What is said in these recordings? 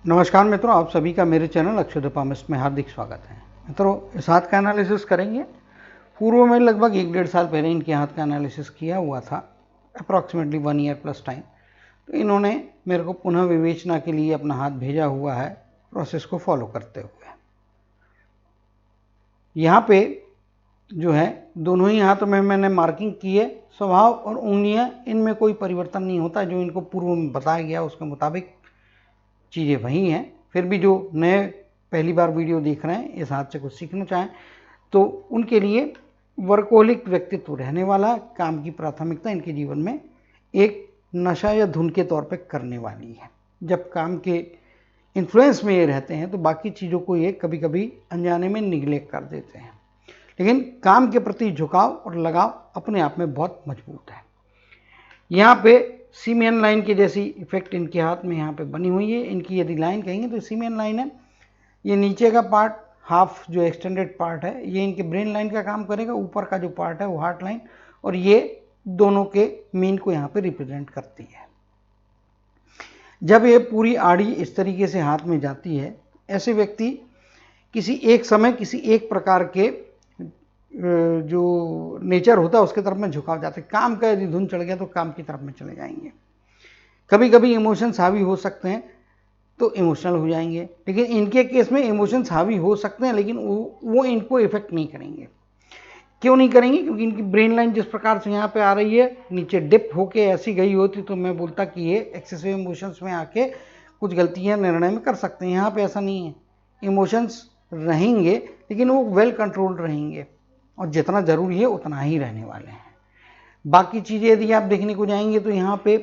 नमस्कार मित्रों, आप सभी का मेरे चैनल अक्षरोपामिस्ट में हार्दिक स्वागत है। मित्रों, इस हाथ का एनालिसिस करेंगे। पूर्व में लगभग 1-1.5 साल पहले इनके हाथ का एनालिसिस किया हुआ था, अप्रॉक्सीमेटली 1 ईयर प्लस टाइम। तो इन्होंने मेरे को पुनः विवेचना के लिए अपना हाथ भेजा हुआ है, प्रोसेस को फॉलो करते हुए। यहाँ पे जो है दोनों ही हाथों में मैंने मार्किंग की है। स्वभाव और उंगलियाँ इनमें कोई परिवर्तन नहीं होता, जो इनको पूर्व में बताया गया उसके मुताबिक चीज़ें वही हैं। फिर भी जो नए पहली बार वीडियो देख रहे हैं, इस हाथ से कुछ सीखना चाहें तो उनके लिए वर्कोलिक व्यक्तित्व रहने वाला, काम की प्राथमिकता इनके जीवन में एक नशा या धुन के तौर पे करने वाली है। जब काम के इन्फ्लुएंस में ये रहते हैं तो बाकी चीज़ों को ये कभी कभी अनजाने में निगलेक्ट कर देते हैं, लेकिन काम के प्रति झुकाव और लगाव अपने आप में बहुत मजबूत है। यहाँ पे सीमेन लाइन की जैसी इफेक्ट इनके हाथ में यहाँ पे बनी हुई है। इनकी यदि लाइन कहेंगे तो सीमेन लाइन है। ये नीचे का पार्ट हाफ जो एक्सटेंडेड पार्ट है, ये इनके ब्रेन लाइन का काम करेगा। ऊपर का जो पार्ट है वो हार्ट लाइन, और ये दोनों के मीन को यहाँ पे रिप्रेजेंट करती है। जब ये पूरी आड़ी इस तरीके से हाथ में जाती है, ऐसे व्यक्ति किसी एक समय किसी एक प्रकार के जो नेचर होता है उसके तरफ में झुकाव जाते हैं। काम का यदि धुन चढ़ गया तो काम की तरफ में चले जाएंगे। कभी कभी इमोशंस हावी हो सकते हैं तो इमोशनल हो जाएंगे, लेकिन इनके केस में इमोशंस हावी हो सकते हैं लेकिन वो इनको इफेक्ट नहीं करेंगे। क्यों नहीं करेंगे? क्योंकि इनकी ब्रेन लाइन जिस प्रकार से यहाँ पे आ रही है, नीचे डिप होके ऐसी गई होती तो मैं बोलता कि ये एक्सेसिव इमोशंस में आके कुछ गलतियाँ निर्णय में कर सकते हैं। यहाँ पे ऐसा नहीं है। इमोशंस रहेंगे लेकिन वो वेल कंट्रोल्ड रहेंगे और जितना ज़रूरी है उतना ही रहने वाले हैं। बाकी चीज़ें यदि आप देखने को जाएंगे तो यहाँ पे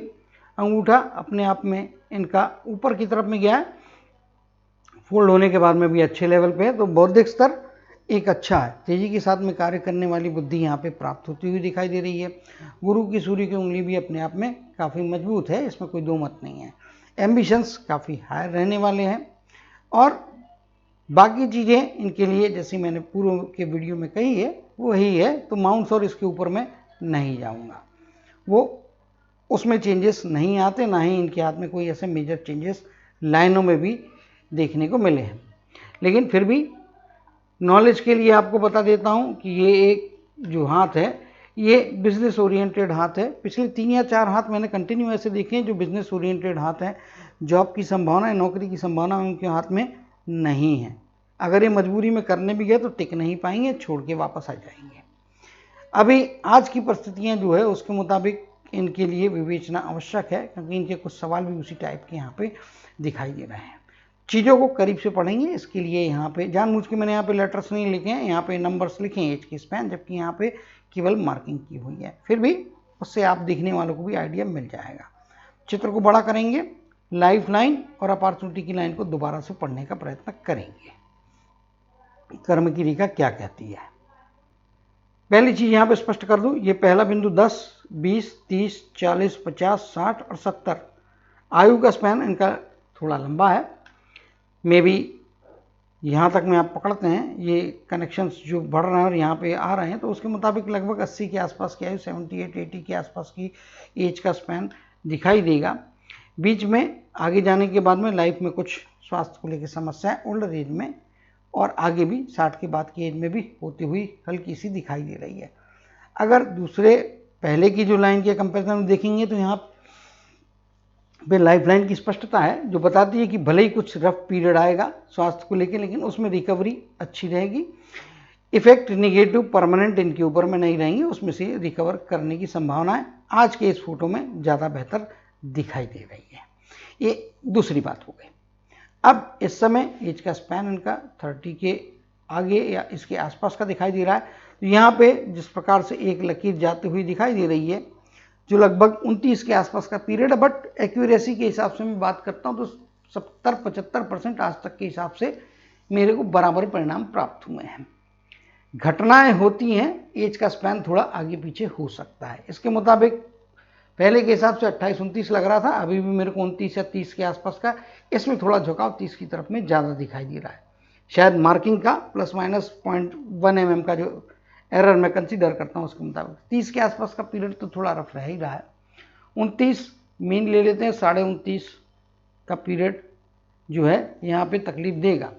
अंगूठा अपने आप में इनका ऊपर की तरफ में गया है, फोल्ड होने के बाद में भी अच्छे लेवल पे है, तो बौद्धिक स्तर एक अच्छा है। तेजी के साथ में कार्य करने वाली बुद्धि यहाँ पे प्राप्त होती हुई दिखाई दे रही है। गुरु की सूर्य की उंगली भी अपने आप में काफ़ी मजबूत है, इसमें कोई दो मत नहीं है। एम्बिशंस काफ़ी हाई रहने वाले हैं और बाकी चीज़ें इनके लिए जैसे मैंने पूर्व के वीडियो में कही है वही है। तो माउंट्स और इसके ऊपर मैं नहीं जाऊंगा, वो उसमें चेंजेस नहीं आते, ना ही इनके हाथ में कोई ऐसे मेजर चेंजेस लाइनों में भी देखने को मिले हैं। लेकिन फिर भी नॉलेज के लिए आपको बता देता हूं कि ये एक जो हाथ है ये बिजनेस ओरिएंटेड हाथ है। पिछले 3 या 4 हाथ मैंने कंटिन्यू ऐसे देखे हैं जो बिजनेस ओरिएंटेड हाथ हैं। जॉब की संभावना, नौकरी की संभावना उनके हाथ में नहीं है। अगर ये मजबूरी में करने भी गए तो टिक नहीं पाएंगे, छोड़ के वापस आ जाएंगे। अभी आज की परिस्थितियां जो है उसके मुताबिक इनके लिए विवेचना आवश्यक है, क्योंकि इनके कुछ सवाल भी उसी टाइप के यहाँ पे दिखाई दे रहे हैं। चीज़ों को करीब से पढ़ेंगे, इसके लिए यहाँ पे जानबूझ के मैंने यहाँ पे लेटर्स नहीं लिखे हैं, यहाँ पे नंबर्स लिखे हैं, एज की स्पैन, जबकि यहाँ पे केवल मार्किंग की हुई है। फिर भी उससे आप देखने वालों को भी आइडिया मिल जाएगा। चित्र को बड़ा करेंगे, लाइफ लाइन और अपॉर्चुनिटी की लाइन को दोबारा से पढ़ने का प्रयत्न करेंगे। कर्म की रेखा क्या कहती है? पहली चीज यहां पे स्पष्ट कर दूं, ये पहला बिंदु 10, 20, 30, 40, 50, 60 और 70 आयु का स्पैन इनका थोड़ा लंबा है। मे बी यहाँ तक में आप पकड़ते हैं, ये कनेक्शंस जो बढ़ रहे हैं और यहाँ पे आ रहे हैं, तो उसके मुताबिक लगभग 80 के आसपास की आयु, 78-80 के आसपास की एज का स्पैन दिखाई देगा। बीच में आगे जाने के बाद में लाइफ में कुछ स्वास्थ्य को लेकर समस्याएं ओल्डर एज में और आगे भी 60 के बाद की एज में भी होती हुई हल्की सी दिखाई दे रही है। अगर दूसरे पहले की जो लाइन के कंपैरिजन में देखेंगे तो यहाँ पे लाइफ लाइन की स्पष्टता है जो बताती है कि भले ही कुछ रफ पीरियड आएगा स्वास्थ्य को लेकर, लेकिन उसमें रिकवरी अच्छी रहेगी। इफेक्ट निगेटिव परमानेंट इनके ऊपर में नहीं रहेंगे, उसमें से रिकवर करने की संभावनाएं आज के इस फोटो में ज़्यादा बेहतर दिखाई दे रही है। ये दूसरी बात हो गई। अब इस समय एज का स्पैन इनका 30 के आगे या इसके आसपास का दिखाई दे रहा है। तो यहाँ पे जिस प्रकार से एक लकीर जाती हुई दिखाई दे रही है जो लगभग 29 के आसपास का पीरियड है, बट एक्यूरेसी के हिसाब से मैं बात करता हूँ तो 70-75% आज तक के हिसाब से मेरे को बराबर परिणाम प्राप्त हुए हैं। घटनाएं होती हैं, एज का स्पैन थोड़ा आगे पीछे हो सकता है। इसके मुताबिक पहले के हिसाब से 28-29 लग रहा था, अभी भी मेरे को 29 या 30 के आसपास का, इसमें थोड़ा झुकाव 30 की तरफ में ज़्यादा दिखाई दे रहा है। शायद मार्किंग का ±0.1 mm का जो एरर मैं कंसीडर करता हूँ उसके मुताबिक 30 के आसपास का पीरियड तो थोड़ा रफ रह ही रहा है। 29 मीन ले लेते हैं, 29.5 का पीरियड जो है यहाँ पे तकलीफ देगा,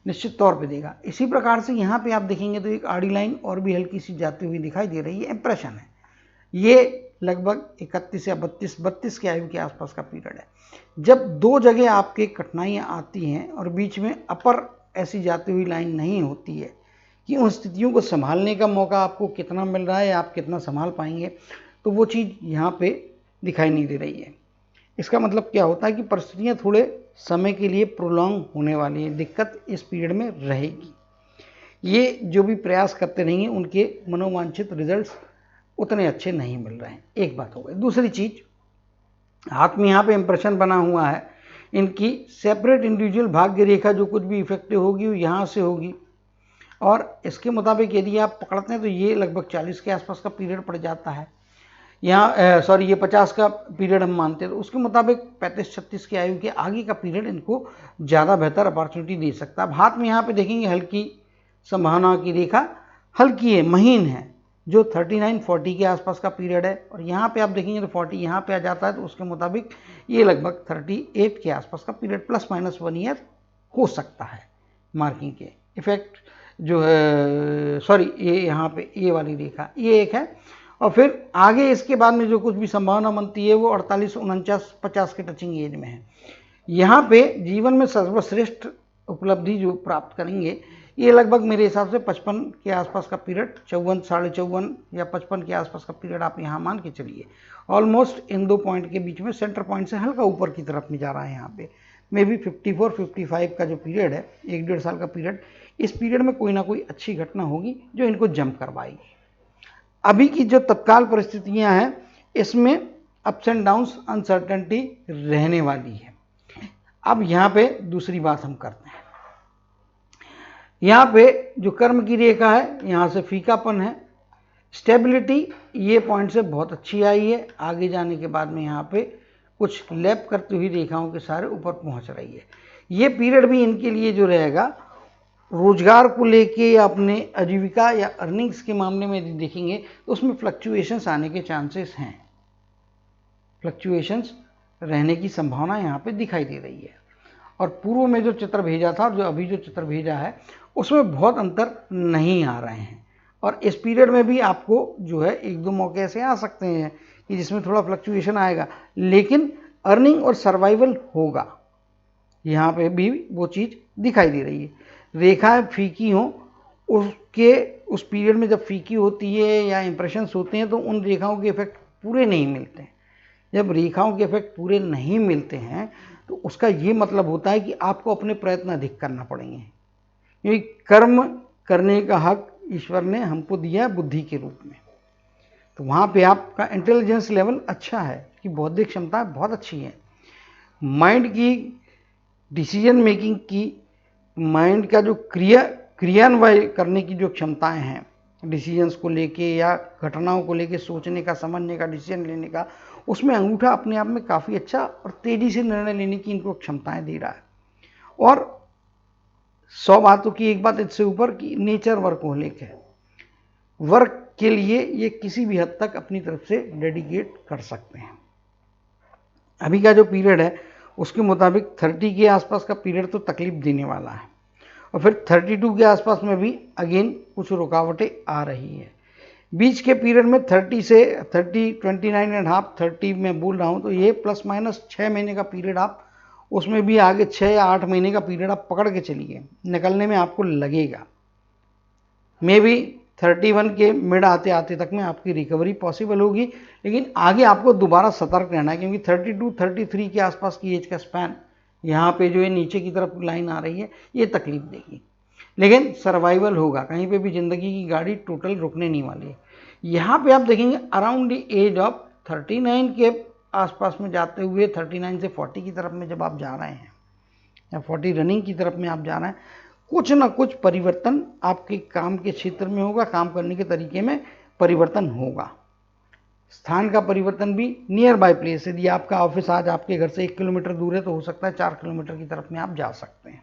निश्चित तौर पे देगा। इसी प्रकार से यहाँ पे आप देखेंगे तो एक आड़ी लाइन और भी हल्की सी जाती हुई दिखाई दे रही है, इंप्रेशन है। ये लगभग 31 या 32 के आयु के आसपास का पीरियड है। जब दो जगह आपके कठिनाइयाँ आती हैं और बीच में अपर ऐसी जाती हुई लाइन नहीं होती है कि उन स्थितियों को संभालने का मौका आपको कितना मिल रहा है, आप कितना संभाल पाएंगे, तो वो चीज़ यहाँ पे दिखाई नहीं दे रही है। इसका मतलब क्या होता है कि परिस्थितियाँ थोड़े समय के लिए प्रोलॉन्ग होने वाली हैं, दिक्कत इस पीरियड में रहेगी। ये जो भी प्रयास करते रहेंगे उनके मनोवांछित रिजल्ट्स उतने अच्छे नहीं मिल रहे हैं, एक बात हो गई। दूसरी चीज़, हाथ में यहाँ पे इंप्रेशन बना हुआ है, इनकी सेपरेट इंडिविजुअल भाग्य रेखा जो कुछ भी इफेक्टिव होगी वो यहाँ से होगी, और इसके मुताबिक यदि आप पकड़ते हैं तो ये लगभग 40 के आसपास का पीरियड पड़ जाता है। यहाँ सॉरी ये 50 का पीरियड हम मानते हैं, तो उसके मुताबिक 35-36 की आयु के आगे का पीरियड इनको ज़्यादा बेहतर अपॉर्चुनिटी दे सकता है। अब हाथ में यहाँ पे देखेंगे हल्की संभावना की रेखा, हल्की है, महीन है, जो 39-40 के आसपास का पीरियड है, और यहाँ पे आप देखेंगे तो 40 यहाँ पे आ जाता है, तो उसके मुताबिक ये लगभग 38 के आसपास का पीरियड +-1 ईयर हो सकता है। मार्किंग के इफेक्ट जो है, सॉरी ये यहाँ पे ये वाली रेखा ये एक है, और फिर आगे इसके बाद में जो कुछ भी संभावना बनती है वो 48, 49, 50 के टचिंग एज में है। यहाँ पे जीवन में सर्वश्रेष्ठ उपलब्धि जो प्राप्त करेंगे ये लगभग मेरे हिसाब से 55 के आसपास का पीरियड, 54, 54.5 या 55 के आसपास का पीरियड आप यहाँ मान के चलिए। ऑलमोस्ट इन दो पॉइंट के बीच में, सेंटर पॉइंट से हल्का ऊपर की तरफ में जा रहा है। यहाँ पे मे बी 54-55 का जो पीरियड है, 1-1.5 साल का पीरियड, इस पीरियड में कोई ना कोई अच्छी घटना होगी जो इनको जंप करवाएगी। अभी की जो तत्काल परिस्थितियां हैं इसमें अप्स एंड डाउन्स, अनसर्टेनिटी रहने वाली है। अब यहाँ पे दूसरी बात हम करते हैं, यहाँ पे जो कर्म की रेखा है यहाँ से फीकापन है, स्टेबिलिटी ये पॉइंट से बहुत अच्छी आई है, आगे जाने के बाद में यहाँ पे कुछ लैप करती हुई रेखाओं के सारे ऊपर पहुँच रही है। ये पीरियड भी इनके लिए जो रहेगा रोजगार को लेके या अपने आजीविका या अर्निंग्स के मामले में यदि देखेंगे तो उसमें फ्लक्चुएशंस आने के चांसेस हैं, फ्लक्चुएशंस रहने की संभावना यहाँ पे दिखाई दे रही है। और पूर्व में जो चित्र भेजा था और जो अभी जो चित्र भेजा है उसमें बहुत अंतर नहीं आ रहे हैं, और इस पीरियड में भी आपको जो है 1-2 मौके ऐसे आ सकते हैं कि जिसमें थोड़ा फ्लक्चुएशन आएगा, लेकिन अर्निंग और सर्वाइवल होगा। यहाँ पे भी वो चीज़ दिखाई दे रही है। रेखाएं फीकी हों, उसके उस पीरियड में जब फीकी होती है या इंप्रेशंस होते हैं तो उन रेखाओं के इफेक्ट पूरे नहीं मिलते हैं। जब रेखाओं के इफेक्ट पूरे नहीं मिलते हैं तो उसका ये मतलब होता है कि आपको अपने प्रयत्न अधिक करना पड़ेंगे, क्योंकि कर्म करने का हक ईश्वर ने हमको दिया है बुद्धि के रूप में। तो वहाँ पे आपका इंटेलिजेंस लेवल अच्छा है कि बौद्धिक क्षमता बहुत अच्छी है, माइंड की डिसीजन मेकिंग की, माइंड का जो क्रियान्वय करने की जो क्षमताएं हैं, डिसीजंस को लेके या घटनाओं को लेके सोचने का, समझने का, डिसीजन लेने का, उसमें अंगूठा अपने आप में काफ़ी अच्छा और तेज़ी से निर्णय लेने की इनको क्षमताएं दे रहा है। और 100 बातों की एक बात इससे ऊपर कि नेचर वर्कहोलिक है, वर्क के लिए ये किसी भी हद तक अपनी तरफ से डेडिकेट कर सकते हैं। अभी का जो पीरियड है उसके मुताबिक 30 के आसपास का पीरियड तो तकलीफ देने वाला है, और फिर 32 के आसपास में भी अगेन कुछ रुकावटें आ रही है। बीच के पीरियड में 30 से 29.5 30 में बोल रहा हूँ, तो ये ±6 महीने का पीरियड, आप उसमें भी आगे 6 या 8 महीने का पीरियड आप पकड़ के चलिए, निकलने में आपको लगेगा। मे बी 31 के मिड आते आते तक में आपकी रिकवरी पॉसिबल होगी, लेकिन आगे आपको दोबारा सतर्क रहना है, क्योंकि 32-33 के आसपास की एज का स्पैन, यहाँ पे जो है नीचे की तरफ लाइन आ रही है, ये तकलीफ देगी, लेकिन सर्वाइवल होगा। कहीं पे भी ज़िंदगी की गाड़ी टोटल रुकने नहीं वाली है। यहाँ पे आप देखेंगे अराउंड द एज ऑफ 39 के आसपास में जाते हुए 39 से 40 की तरफ में जब आप जा रहे हैं या 40 रनिंग की तरफ में आप जा रहे हैं, कुछ ना कुछ परिवर्तन आपके काम के क्षेत्र में होगा, काम करने के तरीके में परिवर्तन होगा। स्थान का परिवर्तन भी नियर बाय प्लेस, यदि आपका ऑफिस आज आपके घर से 1 किलोमीटर दूर है तो हो सकता है 4 किलोमीटर की तरफ में आप जा सकते हैं।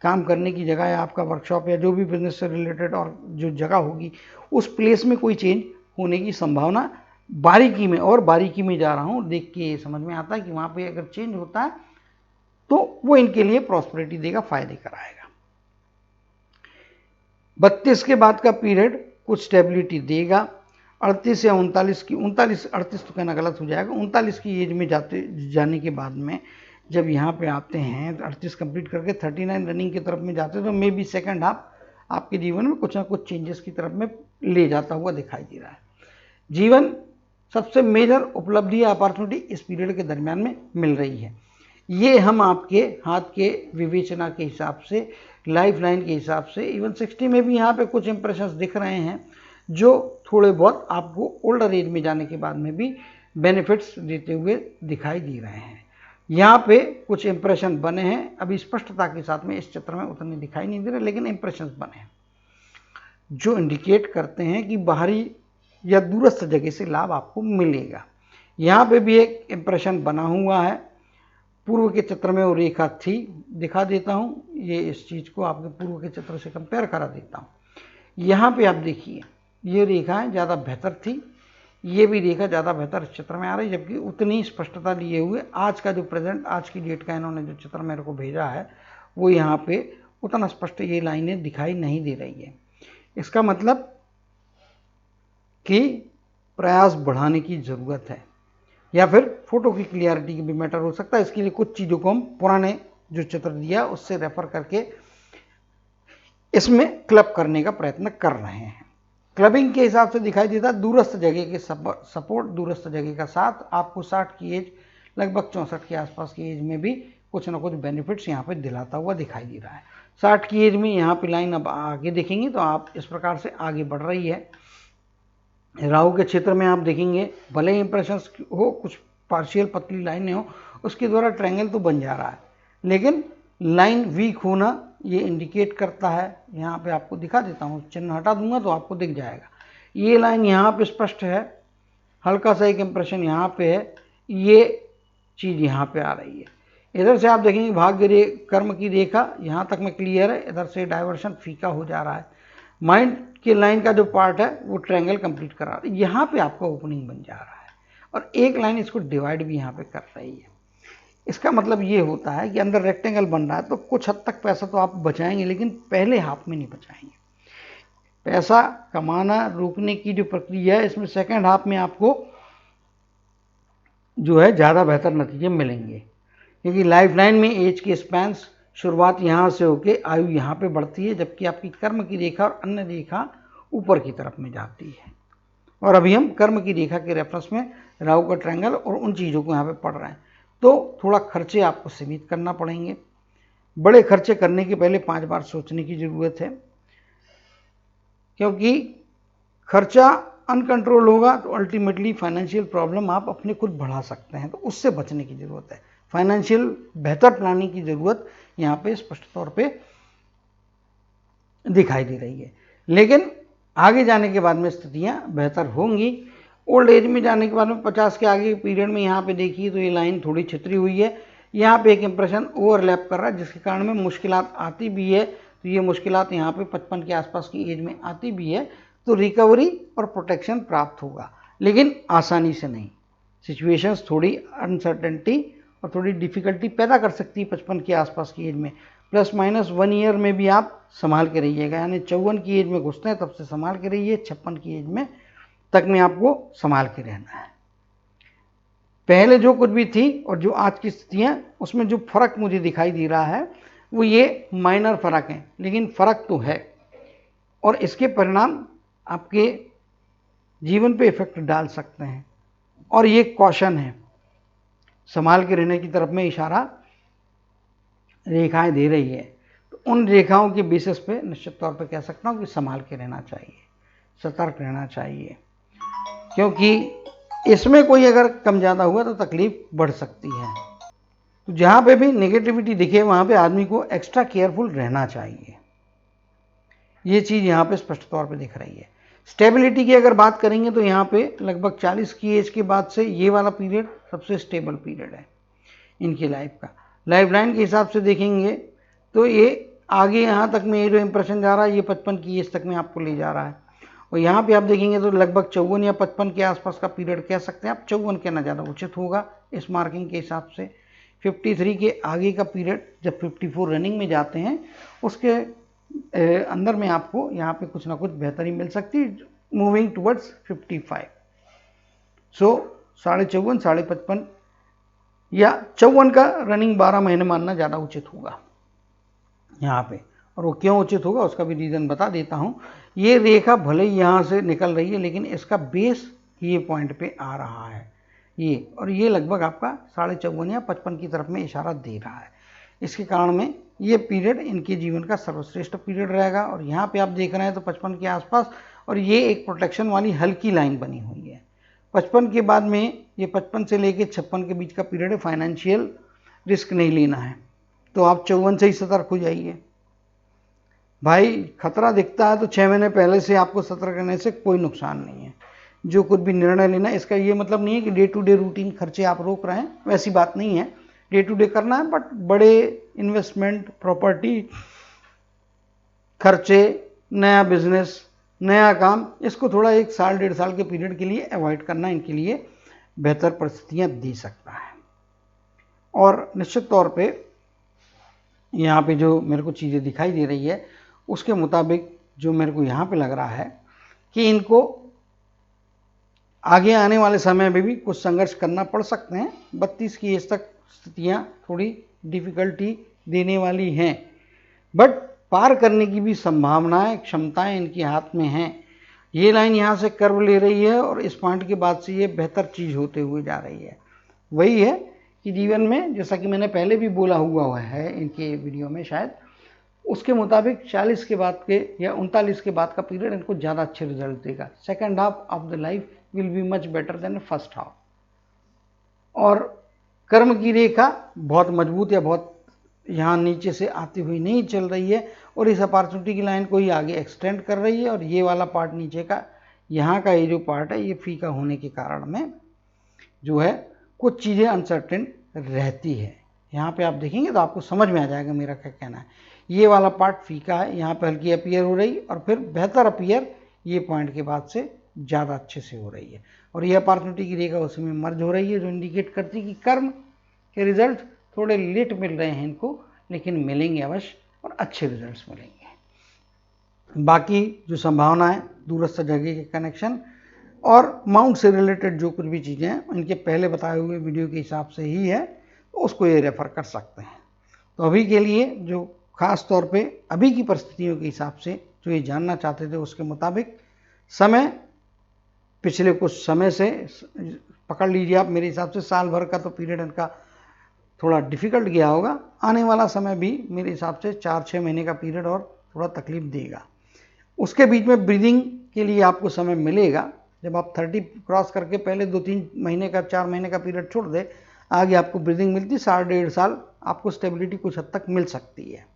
काम करने की जगह या आपका वर्कशॉप या जो भी बिजनेस से रिलेटेड और जो जगह होगी उस प्लेस में कोई चेंज होने की संभावना बारीकी में, और बारीकी में जा रहा हूँ, देख के समझ में आता है कि वहाँ पे अगर चेंज होता है तो वो इनके लिए प्रॉस्पेरिटी देगा, फायदे कराएगा। 32 के बाद का पीरियड कुछ स्टेबिलिटी देगा। 38 या 39 की, 39 38 तो कहना गलत हो जाएगा, 39 की एज में जाने के बाद में जब यहाँ पे आते हैं 38 कंप्लीट करके 39 रनिंग की तरफ में जाते हैं, तो मे बी सेकेंड हाफ आपके जीवन में कुछ ना कुछ चेंजेस की तरफ में ले जाता हुआ दिखाई दे रहा है। जीवन सबसे मेजर उपलब्धि या अपॉर्चुनिटी इस पीरियड के दरमियान में मिल रही है। ये हम आपके हाथ के विवेचना के हिसाब से, लाइफ लाइन के हिसाब से, इवन 60 में भी यहाँ पे कुछ इंप्रेशंस दिख रहे हैं जो थोड़े बहुत आपको ओल्डर एज में जाने के बाद में भी बेनिफिट्स देते हुए दिखाई दे रहे हैं। यहाँ पे कुछ इंप्रेशन बने हैं, अभी स्पष्टता के साथ में इस चित्र में उतने दिखाई नहीं दे रहे, लेकिन इंप्रेशंस बने हैं जो इंडिकेट करते हैं कि बाहरी या दूरस्थ जगह से लाभ आपको मिलेगा। यहाँ पे भी एक इंप्रेशन बना हुआ है, पूर्व के चित्र में वो रेखा थी, दिखा देता हूँ, ये इस चीज़ को आपके पूर्व के चित्र से कंपेयर करा देता हूँ। यहाँ पे आप देखिए ये रेखाएं ज़्यादा बेहतर थी, ये भी रेखा ज़्यादा बेहतर इस चित्र में आ रही, जबकि उतनी स्पष्टता लिए हुए आज का जो प्रेजेंट, आज की डेट का इन्होंने जो चित्र मेरे को भेजा है वो यहाँ पे उतना स्पष्ट ये लाइनें दिखाई नहीं दे रही है। इसका मतलब कि प्रयास बढ़ाने की ज़रूरत है, या फिर फोटो की क्लियरिटी की भी मैटर हो सकता है। इसके लिए कुछ चीज़ों को हम पुराने जो चित्र दिया उससे रेफर करके इसमें क्लब करने का प्रयत्न कर रहे हैं। क्लबिंग के हिसाब से दिखाई देता है दूरस्थ जगह के सपोर्ट, दूरस्थ जगह का साथ आपको 60 की एज, लगभग 64 के आसपास की एज में भी कुछ ना कुछ बेनिफिट्स यहाँ पे दिलाता हुआ दिखाई दे रहा है। 60 की एज में यहाँ पे लाइन अब आगे देखेंगे तो आप इस प्रकार से आगे बढ़ रही है। राहु के क्षेत्र में आप देखेंगे भले ही इंप्रेशंस हो, कुछ पार्शियल पतली लाइनें हो, उसके द्वारा ट्रायंगल तो बन जा रहा है, लेकिन लाइन वीक होना ये इंडिकेट करता है। यहाँ पे आपको दिखा देता हूँ, चिन्ह हटा दूंगा तो आपको दिख जाएगा। ये लाइन यहाँ पे स्पष्ट है, हल्का सा एक इंप्रेशन यहाँ पे है, ये चीज़ यहाँ पे आ रही है। इधर से आप देखेंगे भाग्य कर्म की रेखा यहाँ तक में क्लियर है, इधर से डाइवर्शन फीका हो जा रहा है। माइंड की लाइन का जो पार्ट है वो ट्रायंगल कंप्लीट करा रहा है, यहाँ पे आपका ओपनिंग बन जा रहा है और एक लाइन इसको डिवाइड भी यहाँ पे कर रही है। इसका मतलब ये होता है कि अंदर रेक्टेंगल बन रहा है, तो कुछ हद तक पैसा तो आप बचाएंगे, लेकिन पहले हाफ में नहीं बचाएंगे। पैसा कमाना रोकने की जो प्रक्रिया है इसमें सेकेंड हाफ में आपको जो है ज़्यादा बेहतर नतीजे मिलेंगे, क्योंकि लाइफ लाइन में एज के स्पैन्स शुरुआत यहाँ से होके आयु यहाँ पे बढ़ती है, जबकि आपकी कर्म की रेखा और अन्य रेखा ऊपर की तरफ में जाती है। और अभी हम कर्म की रेखा के रेफरेंस में राहु का ट्रायंगल और उन चीज़ों को यहाँ पे पढ़ रहे हैं, तो थोड़ा खर्चे आपको सीमित करना पड़ेंगे। बड़े खर्चे करने के पहले 5 बार सोचने की ज़रूरत है, क्योंकि खर्चा अनकंट्रोल होगा तो अल्टीमेटली फाइनेंशियल प्रॉब्लम आप अपने खुद बढ़ा सकते हैं, तो उससे बचने की ज़रूरत है। फाइनेंशियल बेहतर प्लानिंग की ज़रूरत यहाँ पे स्पष्ट तौर पे दिखाई दे रही है, लेकिन आगे जाने के बाद में स्थितियाँ बेहतर होंगी। ओल्ड एज में जाने के बाद में 50 के आगे पीरियड में यहाँ पे देखिए तो ये लाइन थोड़ी छितरी हुई है, यहाँ पे एक इंप्रेशन ओवरलैप कर रहा है, जिसके कारण में मुश्किलात आती भी है। तो ये मुश्किलात यहाँ पे 55 के आसपास की एज में आती भी है, तो रिकवरी और प्रोटेक्शन प्राप्त होगा, लेकिन आसानी से नहीं। सिचुएशंस थोड़ी अनसर्टेनिटी और थोड़ी डिफ़िकल्टी पैदा कर सकती है 55 के आसपास की एज में। प्लस माइनस 1 ईयर में भी आप संभाल के रहिएगा, यानी 54 की एज में घुसते हैं तब से संभाल के रहिए, 56 की एज में तक में आपको संभाल के रहना है। पहले जो कुछ भी थी और जो आज की स्थितियाँ, उसमें जो फ़र्क मुझे दिखाई दे रहा है वो ये माइनर फ़र्क है, लेकिन फ़र्क तो है और इसके परिणाम आपके जीवन पे इफेक्ट डाल सकते हैं। और ये कॉशन है, संभाल के रहने की तरफ में इशारा रेखाएं दे रही है, तो उन रेखाओं के बेसिस पे निश्चित तौर पे कह सकता हूँ कि संभाल के रहना चाहिए, सतर्क रहना चाहिए, क्योंकि इसमें कोई अगर कम ज़्यादा हुआ तो तकलीफ बढ़ सकती है। तो जहाँ पे भी नेगेटिविटी दिखे वहाँ पे आदमी को एक्स्ट्रा केयरफुल रहना चाहिए, ये चीज़ यहाँ पे स्पष्ट तौर पे दिख रही है। स्टेबिलिटी की अगर बात करेंगे तो यहाँ पे लगभग 40 की एज के बाद से ये वाला पीरियड सबसे स्टेबल पीरियड है इनकी लाइफ का। लाइफ लाइन के हिसाब से देखेंगे तो ये आगे यहाँ तक में ये जो इंप्रेशन जा रहा है ये 55 की एज तक में आपको ले जा रहा है, और यहाँ पे आप देखेंगे तो लगभग 54 या 55 के आसपास का पीरियड कह सकते हैं आप, 54 कहना ज़्यादा उचित होगा इस मार्किंग के हिसाब से, 53 के आगे का पीरियड जब 54 रनिंग में जाते हैं उसके अंदर में आपको यहाँ पे कुछ ना कुछ बेहतरी मिल सकती है, मूविंग टुवर्ड्स 55। सो 54.5, 55 या 54 का रनिंग 12 महीने मानना ज़्यादा उचित होगा यहाँ पे। और वो क्यों उचित होगा उसका भी रीज़न बता देता हूँ। ये रेखा भले ही यहाँ से निकल रही है लेकिन इसका बेस ये पॉइंट पे आ रहा है ये, और ये लगभग आपका 54.5 या 55 की तरफ में इशारा दे रहा है। इसके कारण में ये पीरियड इनके जीवन का सर्वश्रेष्ठ पीरियड रहेगा। और यहाँ पे आप देख रहे हैं तो 55 के आसपास, और ये एक प्रोटेक्शन वाली हल्की लाइन बनी हुई है। 55 के बाद में ये 55 से लेके 56 के बीच का पीरियड है, फाइनेंशियल रिस्क नहीं लेना है, तो आप 54 से ही सतर्क हो जाइए भाई। खतरा दिखता है तो 6 महीने पहले से आपको सतर्क रहने से कोई नुकसान नहीं है। जो कुछ भी निर्णय लेना है, इसका ये मतलब नहीं है कि डे टू डे रूटीन खर्चे आप रोक रहे हैं, वैसी बात नहीं है, डे टू डे करना है, बट बड़े इन्वेस्टमेंट, प्रॉपर्टी खर्चे, नया बिजनेस, नया काम, इसको थोड़ा 1 साल 1.5 साल के पीरियड के लिए अवॉइड करना इनके लिए बेहतर परिस्थितियां दे सकता है। और निश्चित तौर पे यहाँ पे जो मेरे को चीज़ें दिखाई दे रही है उसके मुताबिक जो मेरे को यहाँ पे लग रहा है कि इनको आगे आने वाले समय में भी कुछ संघर्ष करना पड़ सकते हैं। 32 की एज तक स्थितियाँ थोड़ी डिफिकल्टी देने वाली हैं, बट पार करने की भी संभावनाएं, क्षमताएं इनके हाथ में हैं। ये लाइन यहाँ से कर्व ले रही है और इस पॉइंट के बाद से ये बेहतर चीज़ होते हुए जा रही है। वही है कि जीवन में, जैसा कि मैंने पहले भी बोला हुआ है इनके वीडियो में शायद, उसके मुताबिक 40 के बाद के या 39 के बाद का पीरियड इनको ज़्यादा अच्छे रिजल्ट देगा। Second half of the life will be much better than first half. और कर्म की रेखा बहुत मजबूत या बहुत यहाँ नीचे से आती हुई नहीं चल रही है, और इस अपॉर्चुनिटी की लाइन को ही आगे एक्सटेंड कर रही है। और ये वाला पार्ट नीचे का, यहाँ का ये जो पार्ट है, ये फीका होने के कारण में जो है कुछ चीज़ें अनसर्टेन रहती है। यहाँ पे आप देखेंगे तो आपको समझ में आ जाएगा मेरा क्या कहना है। ये वाला पार्ट फीका है, यहाँ पे हल्की अपीयर हो रही और फिर बेहतर अपीयर ये पॉइंट के बाद से ज़्यादा अच्छे से हो रही है। और ये अपॉर्चुनिटी की रेखा उसी में मर्ज हो रही है, जो इंडिकेट करती है कि कर्म के रिजल्ट थोड़े लेट मिल रहे हैं इनको, लेकिन मिलेंगे अवश्य और अच्छे रिजल्ट्स मिलेंगे। बाकी जो संभावना है, दूरस्थ जगह के कनेक्शन और माउंट से रिलेटेड जो कुछ भी चीज़ें हैं, इनके पहले बताए हुए वीडियो के हिसाब से ही है, तो उसको ये रेफ़र कर सकते हैं। तो अभी के लिए जो ख़ास तौर पे अभी की परिस्थितियों के हिसाब से जो ये जानना चाहते थे, उसके मुताबिक समय पिछले कुछ समय से पकड़ लीजिए आप, मेरे हिसाब से साल भर का तो पीरियड इनका थोड़ा डिफ़िकल्ट गया होगा। आने वाला समय भी मेरे हिसाब से 4-6 महीने का पीरियड और थोड़ा तकलीफ देगा। उसके बीच में ब्रीदिंग के लिए आपको समय मिलेगा। जब आप 30 क्रॉस करके पहले 2-3 महीने का, 4 महीने का पीरियड छोड़ दे, आगे आपको ब्रीदिंग मिलती, 1.5 साल आपको स्टेबिलिटी कुछ हद तक मिल सकती है।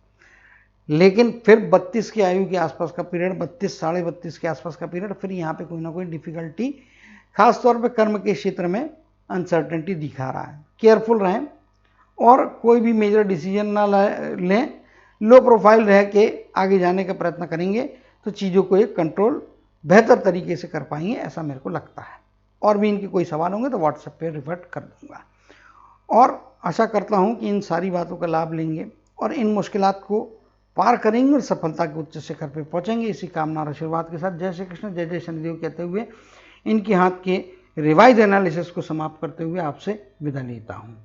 लेकिन फिर 32 की आयु के आसपास का पीरियड, 32 साढ़े 32 के आसपास का पीरियड, फिर यहाँ पे कोई ना कोई डिफिकल्टी, खास तौर पे कर्म के क्षेत्र में अनसर्टेनिटी दिखा रहा है। केयरफुल रहें और कोई भी मेजर डिसीजन ना लें। लो प्रोफाइल रह के आगे जाने का प्रयत्न करेंगे तो चीज़ों को एक कंट्रोल बेहतर तरीके से कर पाएंगे, ऐसा मेरे को लगता है। और भी इनके कोई सवाल होंगे तो व्हाट्सएप पे रिवर्ट कर दूंगा। और आशा करता हूँ कि इन सारी बातों का लाभ लेंगे और इन मुश्किलात को पार करेंगे और सफलता के उच्च शिखर पे पहुँचेंगे। इसी कामना और आशीर्वाद के साथ जय श्री कृष्ण, जय जय शनिदेव कहते हुए इनके हाथ के रिवाइज एनालिसिस को समाप्त करते हुए आपसे विदा लेता हूँ।